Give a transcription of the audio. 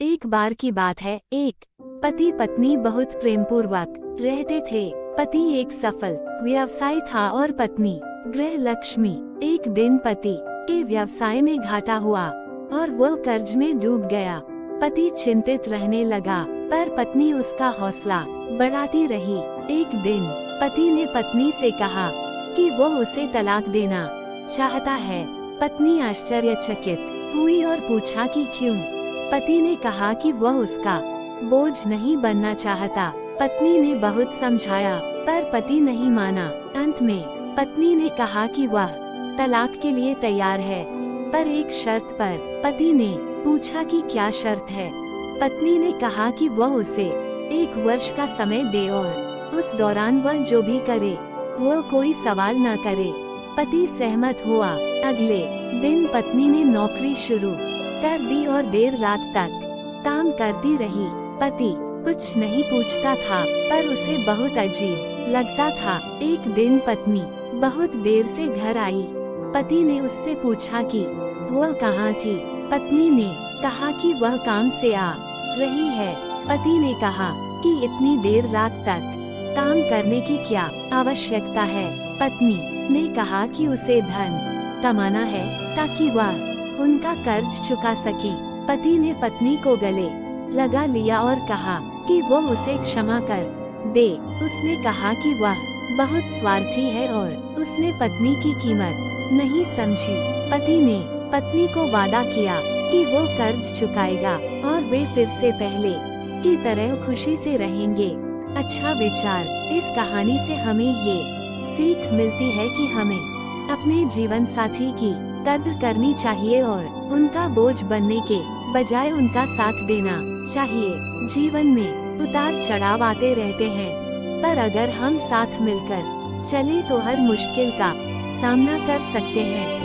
एक बार की बात है, एक पति पत्नी बहुत प्रेम पूर्वक रहते थे। पति एक सफल व्यवसायी था और पत्नी गृह लक्ष्मी। एक दिन पति के व्यवसाय में घाटा हुआ और वह कर्ज में डूब गया। पति चिंतित रहने लगा, पर पत्नी उसका हौसला बढ़ाती रही। एक दिन पति ने पत्नी से कहा कि वो उसे तलाक देना चाहता है। पत्नी आश्चर्यचकित हुई और पूछा कि क्यों। पति ने कहा कि वह उसका बोझ नहीं बनना चाहता। पत्नी ने बहुत समझाया, पर पति नहीं माना। अंत में पत्नी ने कहा कि वह तलाक के लिए तैयार है, पर एक शर्त पर। पति ने पूछा कि क्या शर्त है। पत्नी ने कहा कि वह उसे 1 वर्ष का समय दे और उस दौरान वह जो भी करे वह कोई सवाल न करे। पति सहमत हुआ। अगले दिन पत्नी ने नौकरी शुरू कर दी और देर रात तक काम करती रही। पति कुछ नहीं पूछता था, पर उसे बहुत अजीब लगता था। एक दिन पत्नी बहुत देर से घर आई। पति ने उससे पूछा कि वह कहाँ थी। पत्नी ने कहा कि वह काम से आ रही है। पति ने कहा कि इतनी देर रात तक काम करने की क्या आवश्यकता है। पत्नी ने कहा कि उसे धन कमाना है ताकि वह उनका कर्ज चुका सके। पति ने पत्नी को गले लगा लिया और कहा कि वो उसे क्षमा कर दे। उसने कहा कि वह बहुत स्वार्थी है और उसने पत्नी की कीमत नहीं समझी। पति ने पत्नी को वादा किया कि वो कर्ज चुकाएगा और वे फिर से पहले की तरह खुशी से रहेंगे। अच्छा विचार। इस कहानी से हमें ये सीख मिलती है कि हमें अपने जीवन साथी की कद्र करनी चाहिए और उनका बोझ बनने के बजाय उनका साथ देना चाहिए। जीवन में उतार चढ़ाव आते रहते हैं, पर अगर हम साथ मिलकर चले तो हर मुश्किल का सामना कर सकते हैं।